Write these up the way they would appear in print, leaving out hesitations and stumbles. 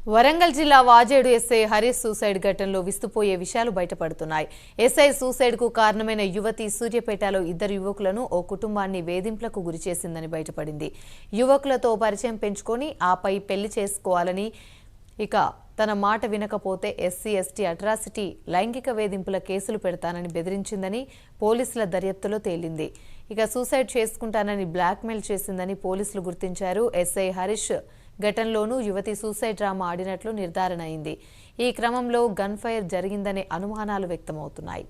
వరంగల్ జిల్లా Vajedu SI Harish suicide ఘటనలో విస్తుపోయే విషయాలు బయటపడుతున్నాయి. ఎస్ఐ సూసైడ్ కు కారణమైన యువతి సూర్యాపేటలో ఇద్దరు యువకులను ఓ కుటుంబాన్ని వేధింపులకు గురిచేసిందని బయటపడింది. యువకులతో పరిచయం పెంచుకొని ఆపై పెళ్లి చేసుకోవాలని, ఇక తన మాట వినకపోతే ఎస్సీ ఎస్టీ అట్రాసిటీ లైంగిక వేధింపుల కేసులు పెడతానని బెదిరించిందని పోలీసుల దర్యాప్తులో తేలింది. ఇక సూసైడ్ చేసుకుంటానని బ్లాక్మెయిల్ చేసిందని పోలీసులు గుర్తించారు. ఎస్ఐ హరీష్ ఘటనలోనూ యువతి సూసైడ్ డ్రామా ఆడినట్లు నిర్ధారణ అయింది. ఈ క్రమంలో గన్ ఫైర్ జరిగిందనే అనుమానాలు వ్యక్తమవుతున్నాయి.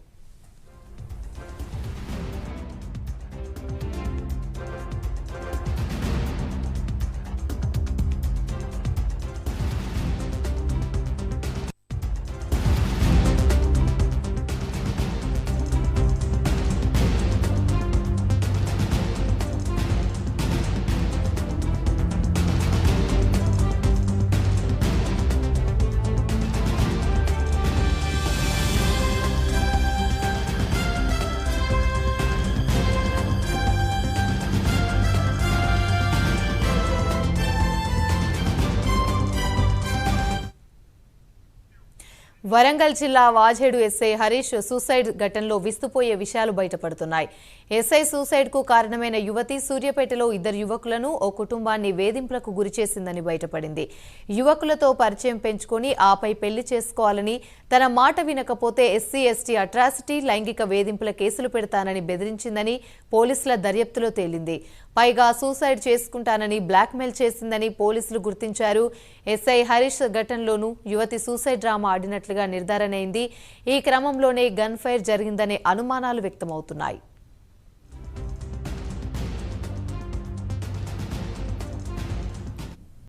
వరంగల్ జిల్లా వాజేడు ఎస్ఐ హరీష్ సూసైడ్ ఘటనలో విస్తుపోయే విషయాలు బయటపడుతున్నాయి. ఎస్ఐ సూసైడ్ కు కారణమైన యువతి సూర్యాపేటలో ఇద్దరు యువకులను ఓ కుటుంబాన్ని వేధింపులకు గురిచేసిందని బయటపడింది. యువకులతో పరిచయం పెంచుకొని ఆపై పెళ్లి చేసుకోవాలని, తన మాట వినకపోతే ఎస్సీ ఎస్టీ అట్రాసిటీ లైంగిక వేధింపుల కేసులు పెడతానని బెదిరించిందని పోలీసుల దర్యాప్తులో తేలింది. పైగా సూసైడ్ చేసుకుంటానని బ్లాక్మెయిల్ చేసిందని పోలీసులు గుర్తించారు. ఎస్ఐ హరీష్ ఘటనలోనూ యువతి సూసైడ్ డ్రామా ఆడినట్లుగా నిర్ధారణ అయింది. ఈ క్రమంలోనే గన్ ఫైర్ జరిగిందనే అనుమానాలు వ్యక్తమవుతున్నాయి.